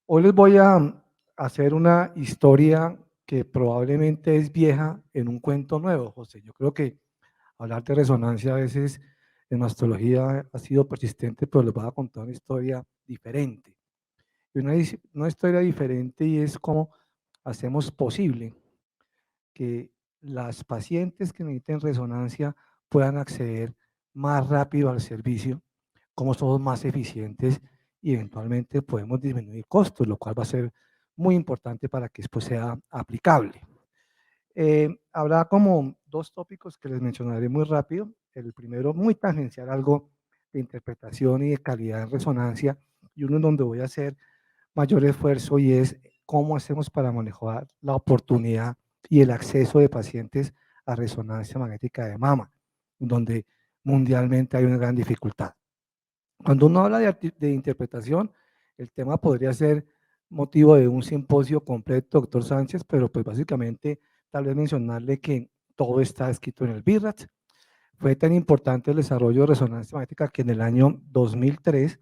Hoy les voy a hacer una historia que probablemente es vieja en un cuento nuevo, José. Yo creo que hablar de resonancia a veces en astrología ha sido persistente, pero les voy a contar una historia diferente. Y una historia diferente y es cómo hacemos posible que las pacientes que necesiten resonancia puedan acceder más rápido al servicio, cómo somos más eficientes y eventualmente podemos disminuir costos, lo cual va a ser muy importante para que después sea aplicable. Habrá como dos tópicos que les mencionaré muy rápido. El primero, muy tangencial, algo de interpretación y de calidad en resonancia, y uno en donde voy a hacer mayor esfuerzo y es cómo hacemos para manejar la oportunidad y el acceso de pacientes a resonancia magnética de mama, donde mundialmente hay una gran dificultad. Cuando uno habla de interpretación, el tema podría ser motivo de un simposio completo, doctor Sánchez, pero pues básicamente tal vez mencionarle que todo está escrito en el BIRAT. Fue tan importante el desarrollo de resonancia magnética que en el año 2003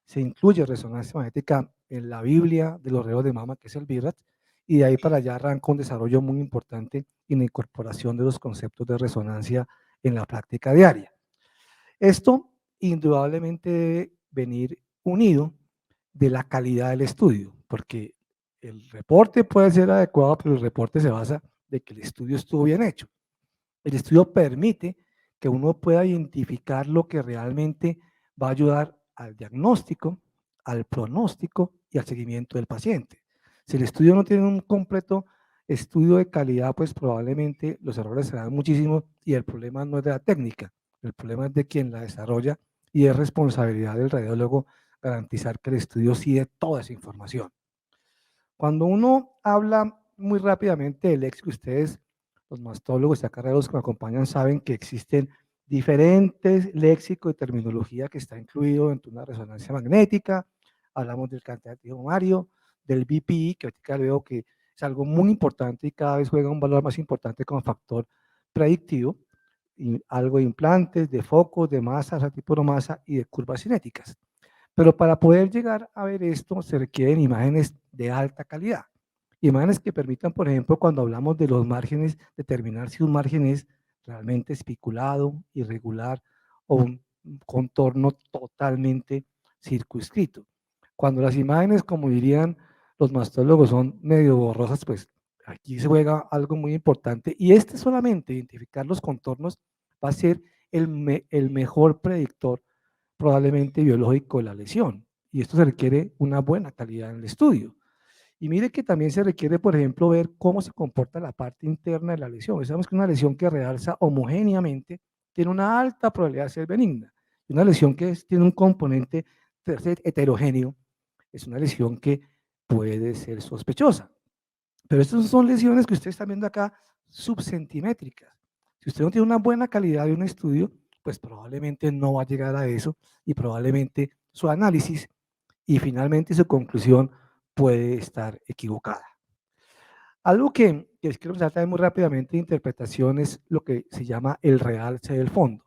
se incluye resonancia magnética en la Biblia de los reos de mama, que es el BIRAT, y de ahí para allá arranca un desarrollo muy importante en la incorporación de los conceptos de resonancia en la práctica diaria. Esto indudablemente debe venir unido de la calidad del estudio, porque el reporte puede ser adecuado, pero el reporte se basa de que el estudio estuvo bien hecho. El estudio permite que uno pueda identificar lo que realmente va a ayudar al diagnóstico, al pronóstico y al seguimiento del paciente. Si el estudio no tiene un completo estudio de calidad, pues probablemente los errores serán muchísimos y el problema no es de la técnica, el problema es de quien la desarrolla y es responsabilidad del radiólogo garantizar que el estudio sigue toda esa información. Cuando uno habla muy rápidamente del léxico, ustedes, los mastólogos y acá los que me acompañan, saben que existen diferentes léxicos y terminología que está incluido en una resonancia magnética. Hablamos del cantativo mario, del BPI, que ahorita veo que es algo muy importante y cada vez juega un valor más importante como factor predictivo, y algo de implantes, de focos, de masas, a tipo de masa y de curvas cinéticas. Pero para poder llegar a ver esto se requieren imágenes de alta calidad. Imágenes que permitan, por ejemplo, cuando hablamos de los márgenes, determinar si un margen es realmente especulado, irregular o un contorno totalmente circunscrito. Cuando las imágenes, como dirían los mastólogos, son medio borrosas, pues aquí se juega algo muy importante. Y este solamente, identificar los contornos, va a ser el mejor predictor probablemente biológico de la lesión. Y esto se requiere una buena calidad en el estudio. Y mire que también se requiere, por ejemplo, ver cómo se comporta la parte interna de la lesión. Sabemos que una lesión que realza homogéneamente tiene una alta probabilidad de ser benigna. Y una lesión que tiene un componente heterogéneo es una lesión que puede ser sospechosa. Pero estas son lesiones que ustedes están viendo acá subcentimétricas. Si usted no tiene una buena calidad de un estudio, pues probablemente no va a llegar a eso y probablemente su análisis y finalmente su conclusión puede estar equivocada. Algo que les quiero presentar muy rápidamente de interpretación es lo que se llama el realce del fondo.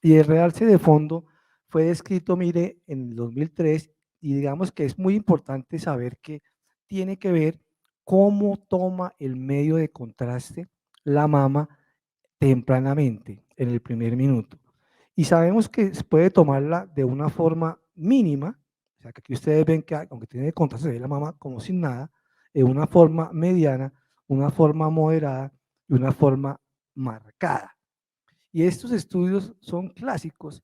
Y el realce de fondo fue descrito, mire, en el 2003 y digamos que es muy importante saber que tiene que ver cómo toma el medio de contraste la mama tempranamente, en el primer minuto. Y sabemos que puede tomarla de una forma mínima, o sea que aquí ustedes ven que aunque tiene contraste se ve la mama como sin nada, de una forma mediana, una forma moderada y una forma marcada. Y estos estudios son clásicos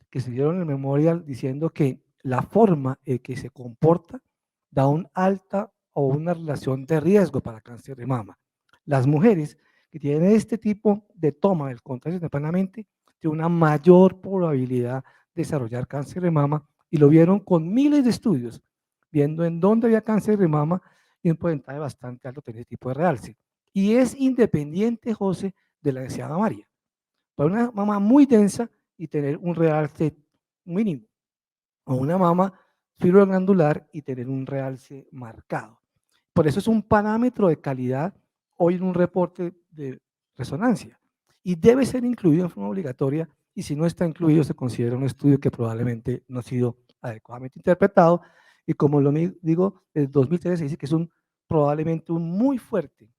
que se dieron en el memorial diciendo que la forma en que se comporta da un alta o una relación de riesgo para cáncer de mama. Las mujeres que tienen este tipo de toma del contraste tempranamente tienen una mayor probabilidad de desarrollar cáncer de mama y lo vieron con miles de estudios, viendo en dónde había cáncer de mama y un porcentaje bastante alto de este tipo de realce. Y es independiente, José, de la densidad mamaria. Para una mama muy densa y tener un realce mínimo, o una mama fibroglandular y tener un realce marcado. Por eso es un parámetro de calidad hoy en un reporte de resonancia y debe ser incluido en forma obligatoria y si no está incluido se considera un estudio que probablemente no ha sido adecuadamente interpretado Y como digo, desde 2013 se dice que es probablemente un muy fuerte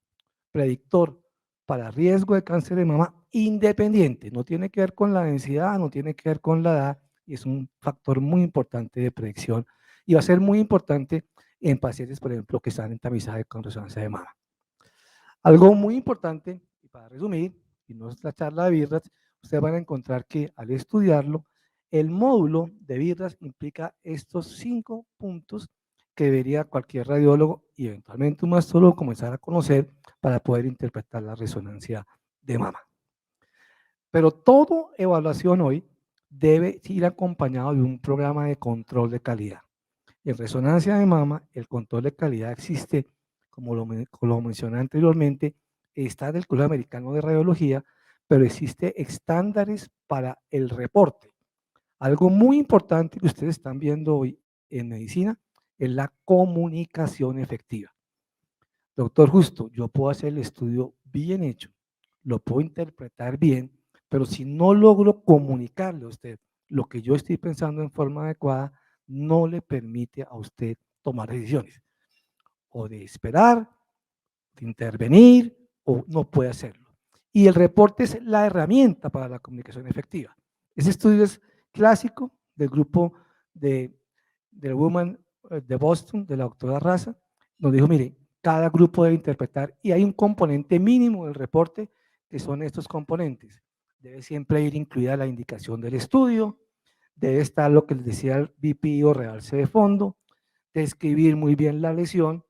predictor para riesgo de cáncer de mama independiente. No tiene que ver con la densidad, no tiene que ver con la edad, y es un factor muy importante de predicción y va a ser muy importante en pacientes, por ejemplo, que están en tamizaje con resonancia de mama. Algo muy importante, y para resumir, y no es la charla de BIRATS, ustedes van a encontrar que al estudiarlo, el módulo de BIRATS implica estos 5 puntos que debería cualquier radiólogo y eventualmente un mastólogo comenzar a conocer para poder interpretar la resonancia de mama. Pero toda evaluación hoy debe ir acompañado de un programa de control de calidad. En resonancia de mama, el control de calidad existe, como lo mencioné anteriormente, está del Colegio Americano de Radiología, pero existe estándares para el reporte. Algo muy importante que ustedes están viendo hoy en medicina es la comunicación efectiva. Doctor Justo, yo puedo hacer el estudio bien hecho, lo puedo interpretar bien, pero si no logro comunicarle a usted lo que yo estoy pensando en forma adecuada, no le permite a usted tomar decisiones, o de esperar, de intervenir, o no puede hacerlo. Y el reporte es la herramienta para la comunicación efectiva. Ese estudio es clásico del grupo de Woman de Boston, de la doctora Raza, nos dijo, mire, cada grupo debe interpretar y hay un componente mínimo del reporte que son estos componentes. Debe siempre ir incluida la indicación del estudio, debe estar lo que les decía el VP o realce de fondo, describir muy bien la lesión,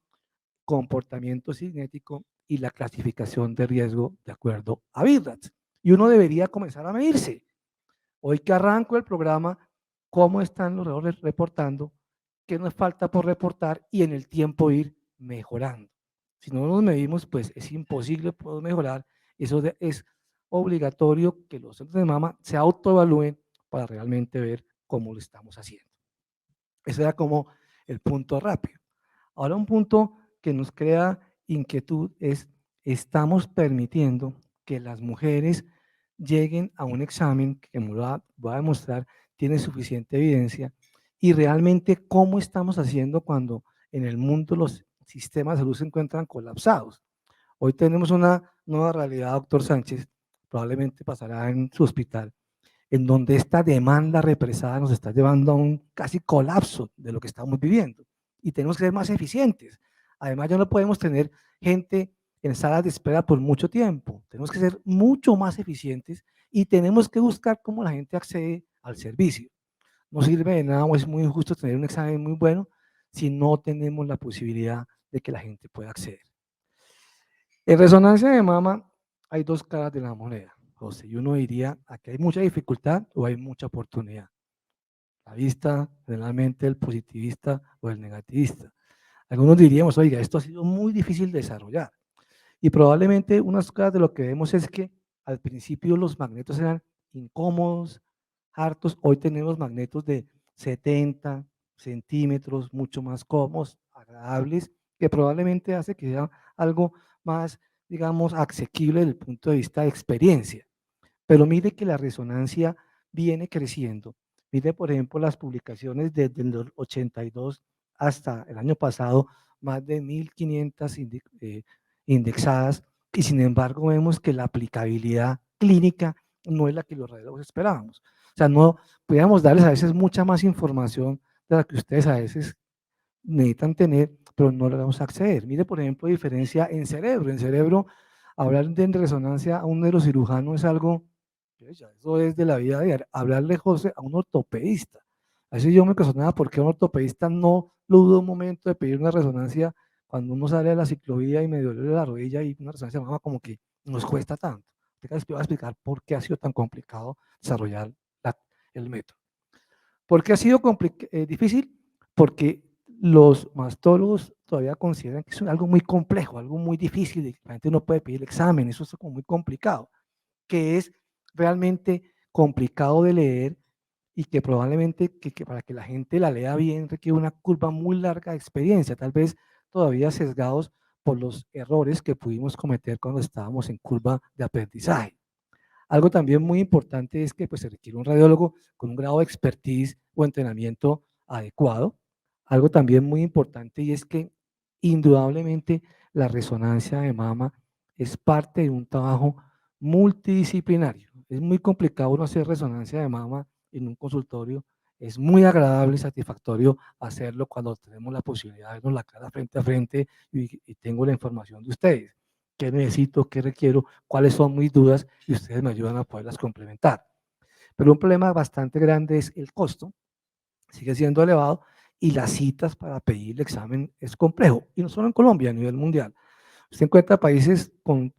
comportamiento cinético y la clasificación de riesgo de acuerdo a VIRATS. Y uno debería comenzar a medirse. Hoy que arranco el programa, cómo están los errores reportando, qué nos falta por reportar y en el tiempo ir mejorando. Si no nos medimos, pues es imposible poder mejorar. Eso es obligatorio que los centros de mama se autoevalúen para realmente ver cómo lo estamos haciendo. Ese era como el punto rápido. Ahora un punto que nos crea inquietud es, estamos permitiendo que las mujeres lleguen a un examen que, como lo voy a demostrar, tiene suficiente evidencia y realmente cómo estamos haciendo cuando en el mundo los sistemas de salud se encuentran colapsados. Hoy tenemos una nueva realidad, doctor Sánchez, probablemente pasará en su hospital, en donde esta demanda represada nos está llevando a un casi colapso de lo que estamos viviendo y tenemos que ser más eficientes. Además, ya no podemos tener gente en salas de espera por mucho tiempo, tenemos que ser mucho más eficientes y tenemos que buscar cómo la gente accede al servicio. No sirve de nada o es muy injusto tener un examen muy bueno si no tenemos la posibilidad de que la gente pueda acceder. En resonancia de mama hay dos caras de la moneda, José, y uno diría, aquí hay mucha dificultad o hay mucha oportunidad. La vista, generalmente el positivista o el negativista. Algunos diríamos, oiga, esto ha sido muy difícil de desarrollar. Y probablemente unas cosas de lo que vemos es que al principio los magnetos eran incómodos, hartos. Hoy tenemos magnetos de 70 centímetros, mucho más cómodos, agradables, que probablemente hace que sea algo más, digamos, asequible desde el punto de vista de experiencia. Pero mire que la resonancia viene creciendo. Mire, por ejemplo, las publicaciones desde el 82 hasta el año pasado, más de 1.500 indexadas, y sin embargo vemos que la aplicabilidad clínica no es la que los radiólogos esperábamos. O sea, no podríamos darles a veces mucha más información de la que ustedes a veces necesitan tener, pero no le vamos a acceder. Mire, por ejemplo, diferencia en cerebro. En cerebro, hablar de resonancia a un neurocirujano es algo, eso es de la vida diaria. Hablarle, José, a un ortopedista. Así yo me cuestionaba por qué un ortopedista no lo duda un momento de pedir una resonancia cuando uno sale de la ciclovía y me duele la rodilla y una resonancia de mama como que nos cuesta tanto. Te voy a explicar por qué ha sido tan complicado desarrollar el método. ¿Por qué ha sido difícil? Porque los mastólogos todavía consideran que es algo muy complejo, algo muy difícil, y la gente no puede pedir el examen, eso es como muy complicado, que es realmente complicado de leer y que probablemente que para que la gente la lea bien requiere una curva muy larga de experiencia, tal vez todavía sesgados por los errores que pudimos cometer cuando estábamos en curva de aprendizaje. Algo también muy importante es que pues, se requiere un radiólogo con un grado de expertise o entrenamiento adecuado. algo también muy importante y es que indudablemente la resonancia de mama es parte de un trabajo multidisciplinario. Es muy complicado uno hacer resonancia de mama en un consultorio. Es muy agradable y satisfactorio hacerlo cuando tenemos la posibilidad de vernos la cara frente a frente y tengo la información de ustedes. ¿Qué necesito? ¿Qué requiero? ¿Cuáles son mis dudas? Y ustedes me ayudan a poderlas complementar. Pero un problema bastante grande es el costo, sigue siendo elevado, y las citas para pedir el examen es complejo, y no solo en Colombia, a nivel mundial. Usted encuentra países con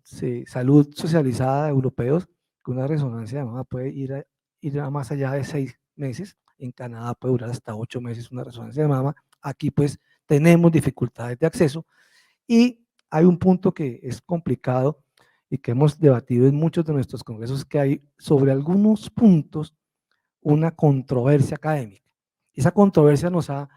salud socializada europeos que una resonancia de mama puede ir a más allá de 6 meses. En Canadá puede durar hasta 8 meses una resonancia de mama. Aquí pues tenemos dificultades de acceso y hay un punto que es complicado y que hemos debatido en muchos de nuestros congresos, que hay sobre algunos puntos una controversia académica. Esa controversia nos ha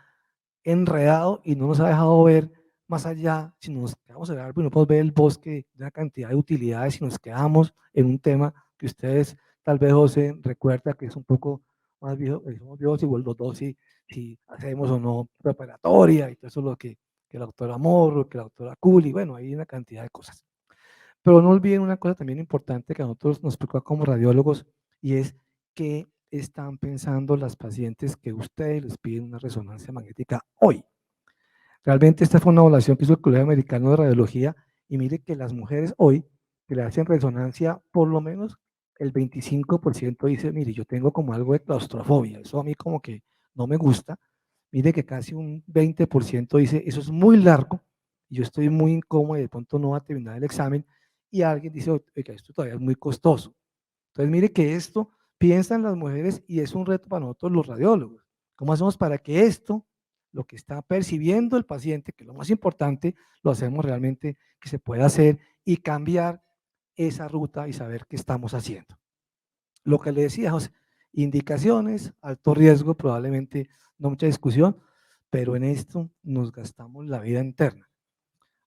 enredado y no nos ha dejado ver más allá. Si nos quedamos en el árbol, no podemos ver el bosque de una cantidad de utilidades, si nos quedamos en un tema que ustedes, tal vez José, recuerda que es un poco más viejo, somos viejos igual los dos, si hacemos o no preparatoria y todo eso, lo que la doctora Morro, que la doctora Culi, bueno, hay una cantidad de cosas. Pero no olviden una cosa también importante que a nosotros nos preocupa como radiólogos, y es qué están pensando las pacientes que ustedes les piden una resonancia magnética hoy. Realmente esta fue una evaluación que hizo el Colegio Americano de Radiología, y mire que las mujeres hoy que le hacen resonancia, por lo menos el 25% dice, mire, yo tengo como algo de claustrofobia, eso a mí como que no me gusta. Mire que casi un 20% dice, eso es muy largo, y yo estoy muy incómodo y de pronto no va a terminar el examen, y alguien dice, oiga, esto todavía es muy costoso. Entonces mire que esto piensan las mujeres y es un reto para nosotros los radiólogos. ¿Cómo hacemos para que esto, lo que está percibiendo el paciente, que es lo más importante, lo hacemos realmente que se pueda hacer y cambiar esa ruta y saber qué estamos haciendo? Lo que le decía, José, indicaciones, alto riesgo, probablemente no mucha discusión, pero en esto nos gastamos la vida interna.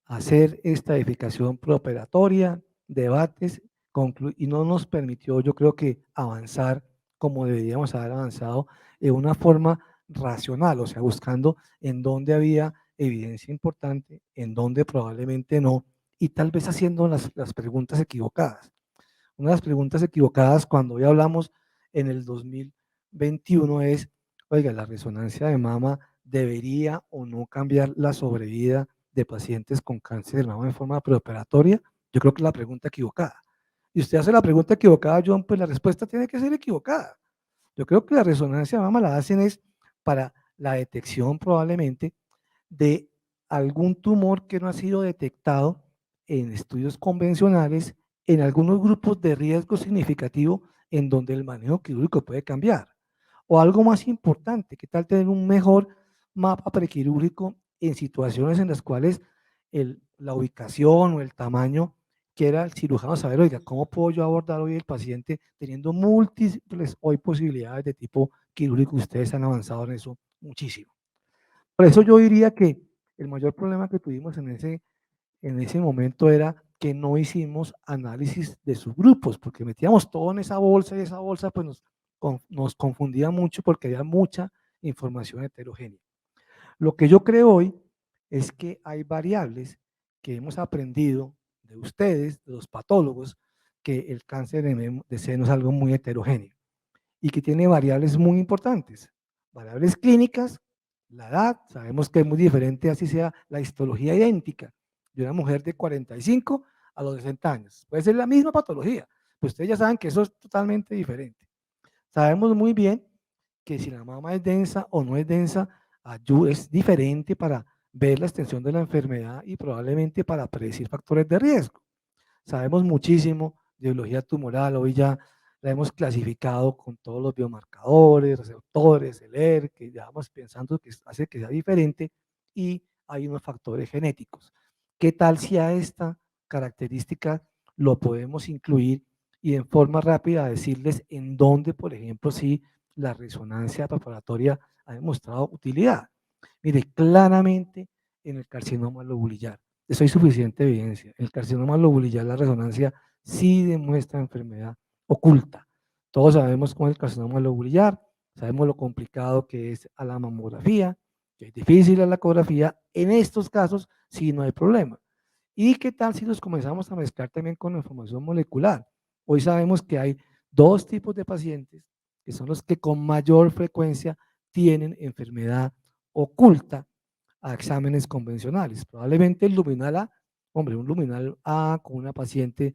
Hacer esta edificación preoperatoria, debates, y no nos permitió, yo creo que, avanzar como deberíamos haber avanzado en una forma racional, o sea, buscando en dónde había evidencia importante, en dónde probablemente no, y tal vez haciendo las preguntas equivocadas. Una de las preguntas equivocadas cuando hoy hablamos en el 2021 es, oiga, ¿la resonancia de mama debería o no cambiar la sobrevida de pacientes con cáncer de mama en forma preoperatoria? Yo creo que es la pregunta equivocada. Y usted hace la pregunta equivocada, John, pues la respuesta tiene que ser equivocada. Yo creo que la resonancia de mama la hacen es para la detección probablemente de algún tumor que no ha sido detectado en estudios convencionales, en algunos grupos de riesgo significativo en donde el manejo quirúrgico puede cambiar. O algo más importante, ¿qué tal tener un mejor mapa prequirúrgico en situaciones en las cuales la ubicación o el tamaño quiera el cirujano saber, oiga, ¿cómo puedo yo abordar hoy el paciente teniendo múltiples hoy posibilidades de tipo quirúrgico? Ustedes han avanzado en eso muchísimo. Por eso yo diría que el mayor problema que tuvimos en ese momento era que no hicimos análisis de subgrupos, porque metíamos todo en esa bolsa y esa bolsa pues nos confundía mucho porque había mucha información heterogénea. Lo que yo creo hoy es que hay variables que hemos aprendido de ustedes, de los patólogos, que el cáncer de seno es algo muy heterogéneo y que tiene variables muy importantes. Variables clínicas, la edad, sabemos que es muy diferente, así sea la histología idéntica de una mujer de 45 a los 60 años. Puede ser la misma patología, pues ustedes ya saben que eso es totalmente diferente. Sabemos muy bien que si la mama es densa o no es densa, es diferente para ver la extensión de la enfermedad y probablemente para predecir factores de riesgo. Sabemos muchísimo de biología tumoral, hoy ya la hemos clasificado con todos los biomarcadores, receptores, el ER, que ya vamos pensando que hace que sea diferente, y hay unos factores genéticos. ¿Qué tal si a esta característica lo podemos incluir y en forma rápida decirles en dónde, por ejemplo, si la resonancia preparatoria ha demostrado utilidad? Mire, claramente en el carcinoma lobulillar, eso hay suficiente evidencia. El carcinoma lobulillar, la resonancia sí demuestra enfermedad oculta. Todos sabemos cómo es el carcinoma lobulillar, sabemos lo complicado que es a la mamografía, que es difícil la ecografía, en estos casos sí no hay problema. ¿Y qué tal si los comenzamos a mezclar también con la información molecular? Hoy sabemos que hay dos tipos de pacientes que son los que con mayor frecuencia tienen enfermedad oculta a exámenes convencionales. Probablemente el luminal A, hombre, un luminal A con una paciente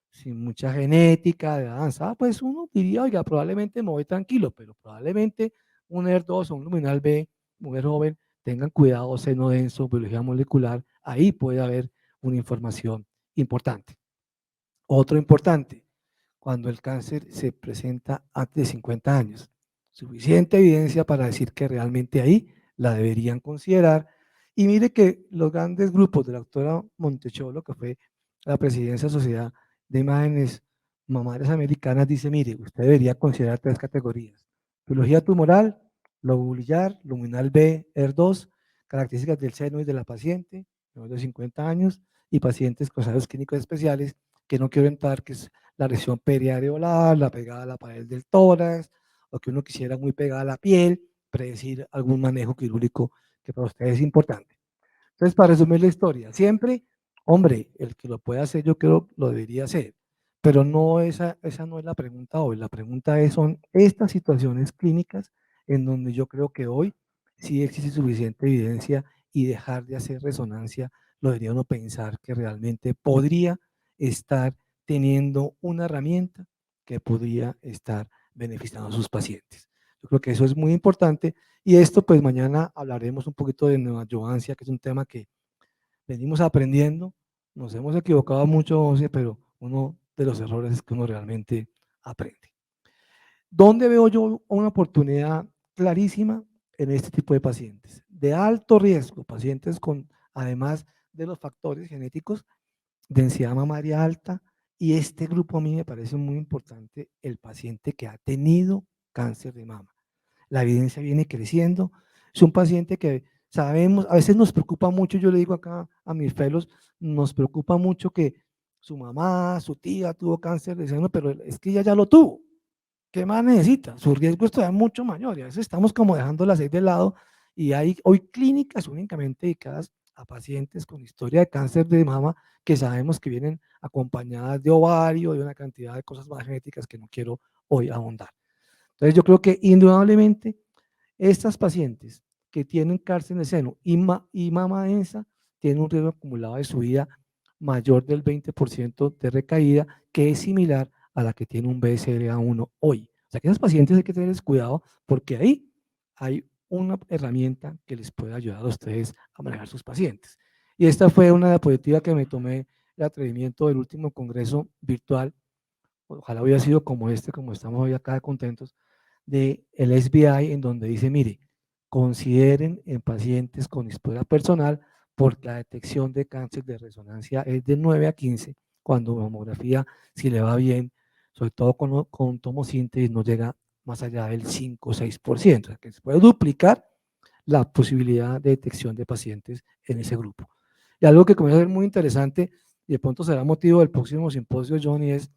sin mucha genética, de avanzada, pues uno diría, oiga, probablemente me voy tranquilo, pero probablemente un ER2 o un luminal B, mujer joven, tengan cuidado, seno denso, biología molecular, ahí puede haber una información importante. Otro importante, cuando el cáncer se presenta antes de 50 años. Suficiente evidencia para decir que realmente ahí la deberían considerar. Y mire que los grandes grupos de la doctora Montecholo, que fue la presidencia de la Sociedad de Imágenes Mamarias Americanas, dice, mire, usted debería considerar tres categorías. Biología tumoral, lobulillar, luminal B, ER2, características del seno y de la paciente, menor de 50 años, y pacientes con ensayos clínicos especiales, que no quiero entrar, que es la lesión periareolar, la pegada a la pared del tórax, o que uno quisiera muy pegada a la piel, predecir algún manejo quirúrgico que para ustedes es importante. Entonces, para resumir la historia, siempre, hombre, el que lo pueda hacer, yo creo lo debería hacer, pero no esa no es la pregunta hoy. La pregunta es, son estas situaciones clínicas en donde yo creo que hoy sí existe suficiente evidencia y dejar de hacer resonancia, lo debería uno pensar que realmente podría estar teniendo una herramienta que podría estar beneficiando a sus pacientes. Yo creo que eso es muy importante y esto pues mañana hablaremos un poquito de neoadjuvancia, que es un tema que venimos aprendiendo, nos hemos equivocado mucho, José, pero uno de los errores es que uno realmente aprende. ¿Dónde veo yo una oportunidad clarísima en este tipo de pacientes? De alto riesgo, pacientes con, además de los factores genéticos, densidad mamaria alta, y este grupo a mí me parece muy importante, el paciente que ha tenido cáncer de mama. La evidencia viene creciendo, es un paciente que sabemos, a veces nos preocupa mucho, yo le digo acá a mis fellows, nos preocupa mucho que su mamá, su tía tuvo cáncer de seno, pero es que ella ya lo tuvo. ¿Qué más necesita? Su riesgo es todavía mucho mayor y a veces estamos como dejando las seis de lado y hay hoy clínicas únicamente dedicadas a pacientes con historia de cáncer de mama que sabemos que vienen acompañadas de ovario y una cantidad de cosas más genéticas que no quiero hoy ahondar. Entonces yo creo que indudablemente estas pacientes que tienen cáncer en el seno y mama densa tienen un riesgo acumulado de su vida mayor del 20% de recaída, que es similar a la que tiene un BCLA1 hoy. O sea que esas pacientes hay que tenerles cuidado porque ahí hay una herramienta que les puede ayudar a ustedes a manejar sus pacientes. Y esta fue una diapositiva que me tomé el atrevimiento del último congreso virtual, ojalá hubiera sido como este, como estamos hoy acá contentos, del SBI, en donde dice, mire, consideren en pacientes con historia personal, porque la detección de cáncer de resonancia es de 9 a 15, cuando mamografía, si le va bien, sobre todo con tomosíntesis, no llega más allá del 5 o 6%, o sea, que se puede duplicar la posibilidad de detección de pacientes en ese grupo. Y algo que comienza a ser muy interesante, y de pronto será motivo del próximo simposio, Johnny, es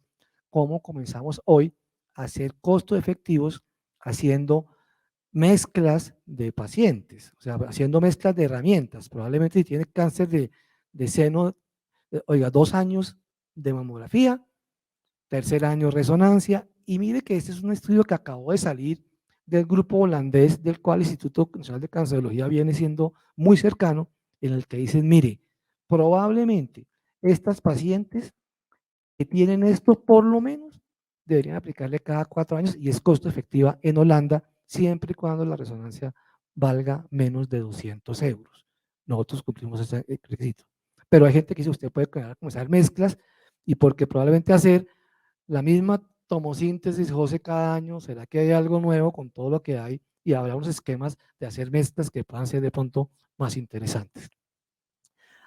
cómo comenzamos hoy a hacer costo efectivos haciendo mezclas de pacientes, o sea, haciendo mezclas de herramientas. Probablemente si tiene cáncer de seno, oiga, 2 años de mamografía, tercer año resonancia, y mire que este es un estudio que acabó de salir del grupo holandés, del cual el Instituto Nacional de Cancerología viene siendo muy cercano, en el que dicen, mire, probablemente estas pacientes que tienen esto, por lo menos, deberían aplicarle cada 4 años y es costo efectiva en Holanda, siempre y cuando la resonancia valga menos de 200 euros. Nosotros cumplimos ese requisito. Pero hay gente que dice, usted puede comenzar mezclas y porque probablemente hacer la misma tomosíntesis, José, cada año, ¿será que hay algo nuevo con todo lo que hay? Y habrá unos esquemas de hacer mezclas que puedan ser de pronto más interesantes.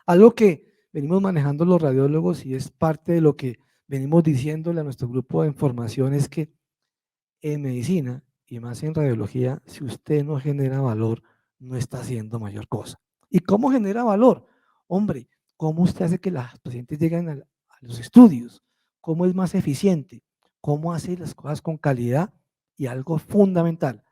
Algo que venimos manejando los radiólogos y es parte de lo que venimos diciéndole a nuestro grupo de información es que en medicina y más en radiología, si usted no genera valor, no está haciendo mayor cosa. ¿Y cómo genera valor? Hombre, ¿cómo usted hace que las pacientes lleguen a los estudios? ¿Cómo es más eficiente? ¿Cómo hace las cosas con calidad? Y algo fundamental,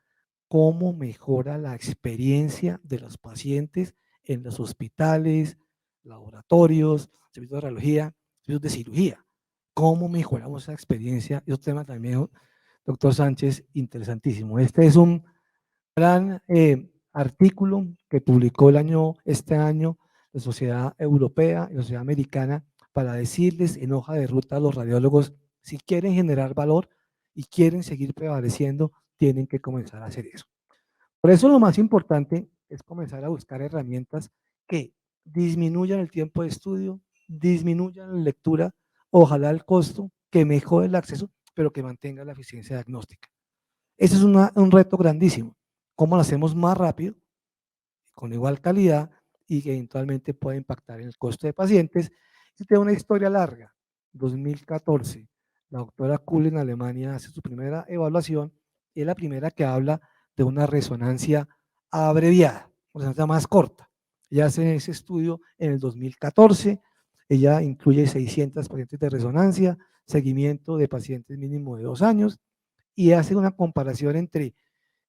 cómo mejora la experiencia de los pacientes en los hospitales, laboratorios, servicios de radiología, servicios de cirugía. ¿Cómo mejoramos esa experiencia? Es un tema también, doctor Sánchez, interesantísimo. Este es un gran artículo que publicó este año la Sociedad Europea y la Sociedad Americana para decirles en hoja de ruta a los radiólogos, si quieren generar valor y quieren seguir prevaleciendo, tienen que comenzar a hacer eso. Por eso lo más importante es comenzar a buscar herramientas que disminuyan el tiempo de estudio, disminuyan la lectura, ojalá el costo, que mejore el acceso, pero que mantenga la eficiencia diagnóstica. Ese es un reto grandísimo. ¿Cómo lo hacemos más rápido, con igual calidad y que eventualmente pueda impactar en el costo de pacientes? Si tiene una historia larga, 2014, la doctora Kuhl en Alemania hace su primera evaluación y es la primera que habla de una resonancia abreviada, una resonancia más corta. Ella hace ese estudio en el 2014, ella incluye 600 pacientes de resonancia, seguimiento de pacientes mínimo de 2 años y hace una comparación entre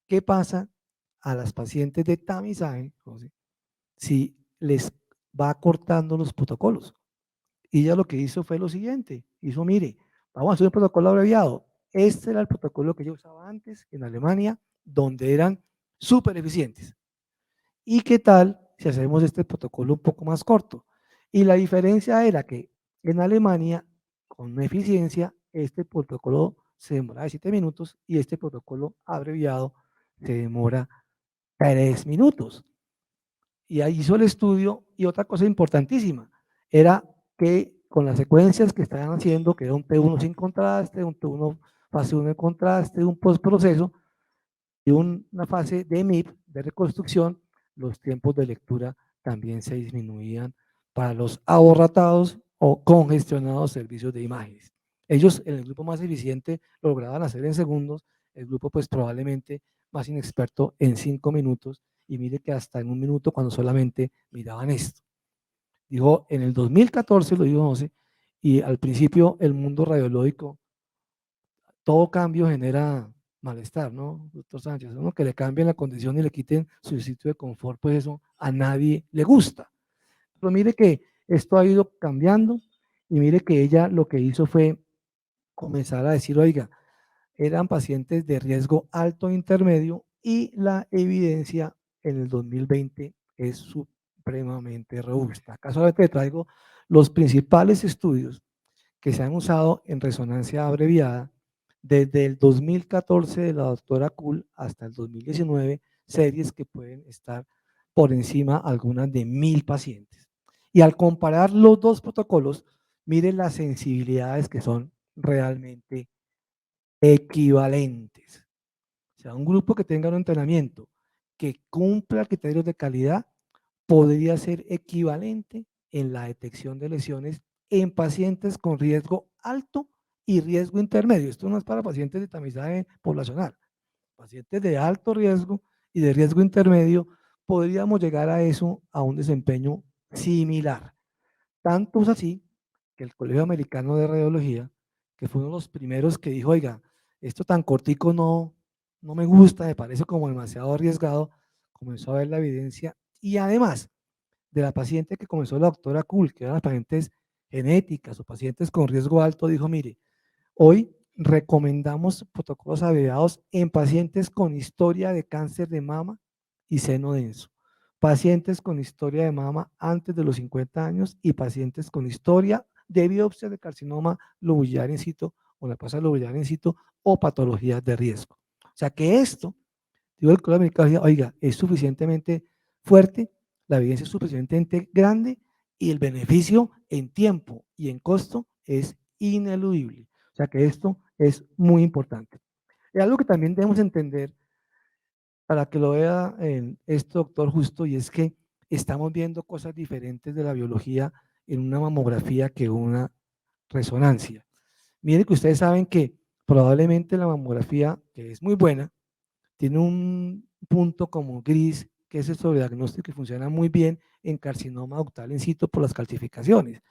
qué pasa a las pacientes de tamizaje, José, si les va cortando los protocolos. Y ella lo que hizo fue lo siguiente, hizo, mire, vamos a hacer un protocolo abreviado. Este era el protocolo que yo usaba antes en Alemania, donde eran súper eficientes. ¿Y qué tal si hacemos este protocolo un poco más corto? Y la diferencia era que en Alemania, con una eficiencia, este protocolo se demora 7 minutos y este protocolo abreviado se demora 3 minutos. Y ahí hizo el estudio y otra cosa importantísima era que con las secuencias que estaban haciendo, que era un T1 sin contraste, un T1 fase 1 de contraste, un postproceso y una fase de MIP, de reconstrucción, los tiempos de lectura también se disminuían para los aborratados o congestionados servicios de imágenes. Ellos en el grupo más eficiente lo lograban hacer en segundos, el grupo pues probablemente más inexperto en 5 minutos, y mire que hasta en 1 minuto cuando solamente miraban esto. Dijo, en el 2014 lo dijo José, y al principio el mundo radiológico, todo cambio genera malestar, ¿no, doctor Sánchez? Uno que le cambien la condición y le quiten su sitio de confort, pues eso a nadie le gusta. Pero mire que esto ha ido cambiando y mire que ella lo que hizo fue comenzar a decir, oiga, eran pacientes de riesgo alto e intermedio y la evidencia en el 2020 es supremamente robusta. Acá solamente traigo los principales estudios que se han usado en resonancia abreviada desde el 2014 de la doctora Kuhl hasta el 2019, series que pueden estar por encima algunas de 1000 pacientes. Y al comparar los dos protocolos, miren las sensibilidades que son realmente equivalentes. O sea, un grupo que tenga un entrenamiento que cumpla criterios de calidad podría ser equivalente en la detección de lesiones en pacientes con riesgo alto y riesgo intermedio. Esto no es para pacientes de tamizaje poblacional. Pacientes de alto riesgo y de riesgo intermedio, podríamos llegar a eso, a un desempeño similar. Tanto es así que el Colegio Americano de Radiología, que fue uno de los primeros que dijo, oiga, esto tan cortico no me gusta, me parece como demasiado arriesgado, comenzó a ver la evidencia y además de la paciente que comenzó la doctora Kuhl, que eran las pacientes genéticas o pacientes con riesgo alto, dijo, mire, hoy recomendamos protocolos abreviados en pacientes con historia de cáncer de mama y seno denso, pacientes con historia de mama antes de los 50 años y pacientes con historia de biopsia de carcinoma lobular in situ o la placa lobular in situ o patologías de riesgo. O sea que esto, digo, el Colegio Americano, oiga, es suficientemente fuerte, la evidencia es suficientemente grande y el beneficio en tiempo y en costo es ineludible. O sea que esto es muy importante. Y algo que también debemos entender para que lo vea este doctor justo, y es que estamos viendo cosas diferentes de la biología en una mamografía que una resonancia. Miren que ustedes saben que probablemente la mamografía, que es muy buena, tiene un punto como gris, que es el sobrediagnóstico que funciona muy bien en carcinoma ductal in situ por las calcificaciones.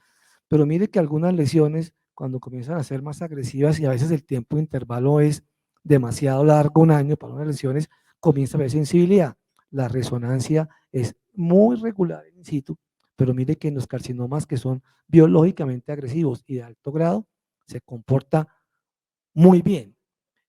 Pero mire que algunas lesiones, cuando comienzan a ser más agresivas y a veces el tiempo de intervalo es demasiado largo, 1 año para unas lesiones, comienza a haber sensibilidad. La resonancia es muy regular in situ, pero mire que en los carcinomas que son biológicamente agresivos y de alto grado, se comporta muy bien.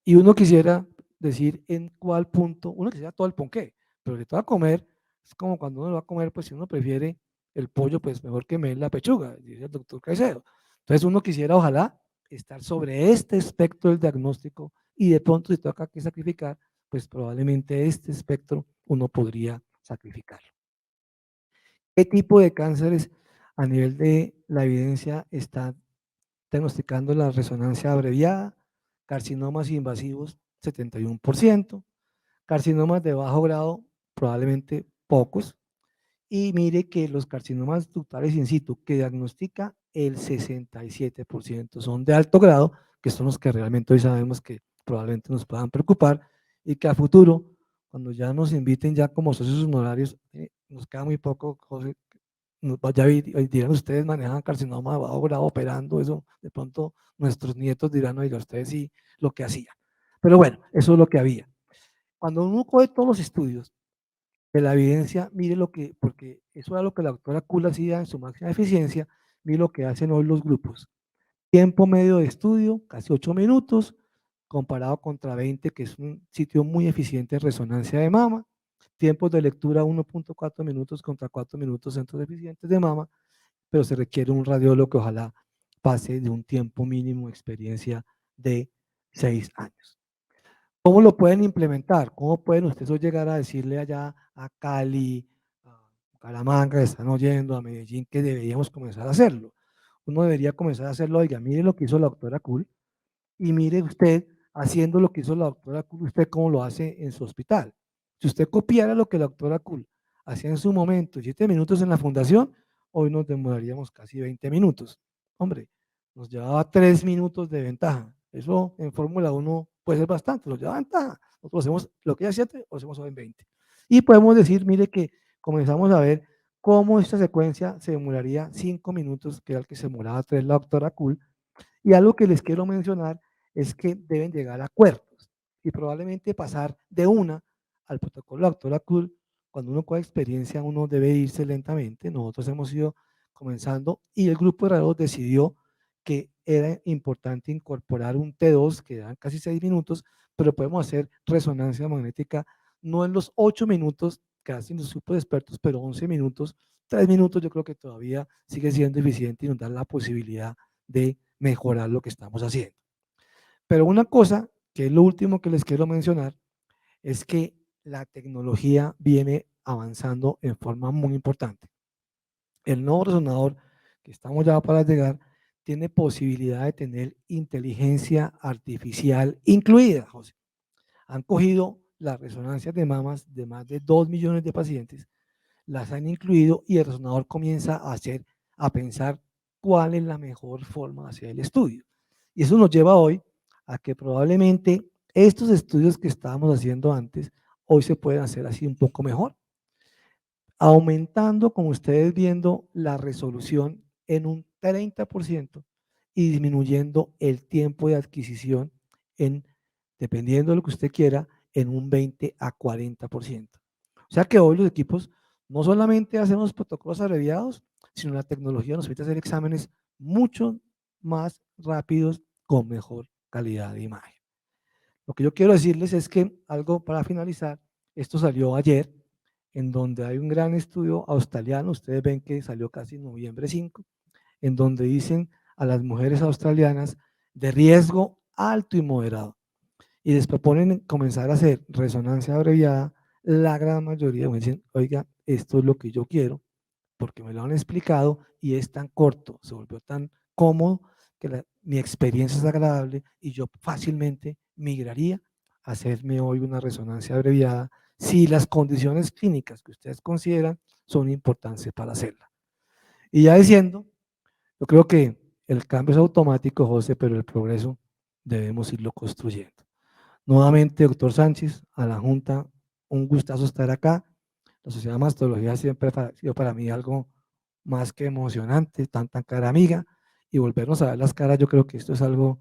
Y uno quisiera decir en cuál punto, uno quisiera todo el ponqué, pero que te va a comer, es como cuando uno lo va a comer, pues si uno prefiere el pollo, pues mejor que me dé la pechuga, dice el doctor Caicedo. Entonces uno quisiera, ojalá, estar sobre este espectro del diagnóstico y de pronto si toca que sacrificar, pues probablemente este espectro uno podría sacrificar. ¿Qué tipo de cánceres a nivel de la evidencia está diagnosticando la resonancia abreviada? Carcinomas invasivos, 71%, carcinomas de bajo grado, probablemente pocos, y mire que los carcinomas ductales in situ que diagnostica el 67% son de alto grado, que son los que realmente hoy sabemos que probablemente nos puedan preocupar y que a futuro, cuando ya nos inviten ya como socios honorarios, nos queda muy poco, José, ya dirán ustedes manejan carcinoma de bajo grado operando, eso de pronto nuestros nietos dirán, oiga, ustedes sí, lo que hacía. Pero bueno, eso es lo que había. Cuando uno coge todos los estudios de la evidencia, mire lo que, porque eso era lo que la doctora Kuhl hacía en su máxima eficiencia, mire lo que hacen hoy los grupos. Tiempo medio de estudio, casi 8 minutos, comparado contra 20, que es un sitio muy eficiente en resonancia de mama. Tiempos de lectura 1.4 minutos contra 4 minutos centros eficientes de mama, pero se requiere un radiólogo que ojalá pase de un tiempo mínimo de experiencia de 6 años. ¿Cómo lo pueden implementar? ¿Cómo pueden ustedes llegar a decirle allá a Cali, a Bucaramanga, que están oyendo, a Medellín, que deberíamos comenzar a hacerlo? Uno debería comenzar a hacerlo, oiga, mire lo que hizo la doctora Kuhl y mire usted haciendo lo que hizo la doctora Kuhl, usted cómo lo hace en su hospital. Si usted copiara lo que la doctora Kuhl hacía en su momento, 7 minutos en la fundación, hoy nos demoraríamos casi 20 minutos. Hombre, nos llevaba 3 minutos de ventaja. Eso en Fórmula 1 puede ser bastante, nos lleva ventaja. Nosotros hacemos lo que ella 7, lo hacemos hoy en 20. Y podemos decir, mire que comenzamos a ver cómo esta secuencia se demoraría 5 minutos, que era el que se demoraba 3 la doctora Kuhl, y algo que les quiero mencionar es que deben llegar a acuerdos y probablemente pasar de una al protocolo doctora Kuhl. Cuando uno coge experiencia, uno debe irse lentamente. Nosotros hemos ido comenzando y el grupo de radiólogos decidió que era importante incorporar un T2 que dan casi 6 minutos, pero podemos hacer resonancia magnética no en los 8 minutos que hacen los super expertos, pero 11 minutos, 3 minutos yo creo que todavía sigue siendo eficiente y nos da la posibilidad de mejorar lo que estamos haciendo. Pero una cosa, que es lo último que les quiero mencionar, es que la tecnología viene avanzando en forma muy importante. El nuevo resonador que estamos ya para llegar tiene posibilidad de tener inteligencia artificial incluida, José. Han cogido las resonancias de mamas de más de 2 millones de pacientes, las han incluido y el resonador comienza a hacer, a pensar cuál es la mejor forma de hacer el estudio. Y eso nos lleva hoy a que probablemente estos estudios que estábamos haciendo antes, hoy se pueden hacer así un poco mejor, aumentando, como ustedes viendo, la resolución en un 30% y disminuyendo el tiempo de adquisición en, dependiendo de lo que usted quiera, en un 20 a 40%. O sea que hoy los equipos no solamente hacen los protocolos abreviados, sino la tecnología nos permite hacer exámenes mucho más rápidos con mejor calidad de imagen. Lo que yo quiero decirles es que algo para finalizar, esto salió ayer, en donde hay un gran estudio australiano, ustedes ven que salió casi en noviembre 5, en donde dicen a las mujeres australianas de riesgo alto y moderado, y les proponen comenzar a hacer resonancia abreviada. La gran mayoría me dicen, oiga, esto es lo que yo quiero, porque me lo han explicado y es tan corto, se volvió tan cómodo que mi experiencia es agradable y yo fácilmente migraría a hacerme hoy una resonancia abreviada si las condiciones clínicas que ustedes consideran son importantes para hacerla. Y ya diciendo, yo creo que el cambio es automático, José, pero el progreso debemos irlo construyendo. Nuevamente, doctor Sánchez, a la Junta, un gustazo estar acá. La Sociedad de Mastología siempre ha sido para mí algo más que emocionante, tanta cara amiga, y volvernos a ver las caras, yo creo que esto es algo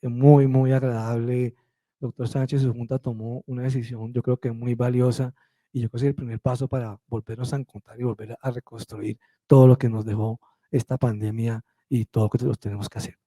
muy, muy agradable doctor Sánchez y su junta tomó una decisión, yo creo que muy valiosa, y yo creo que es el primer paso para volvernos a encontrar y volver a reconstruir todo lo que nos dejó esta pandemia y todo lo que tenemos que hacer.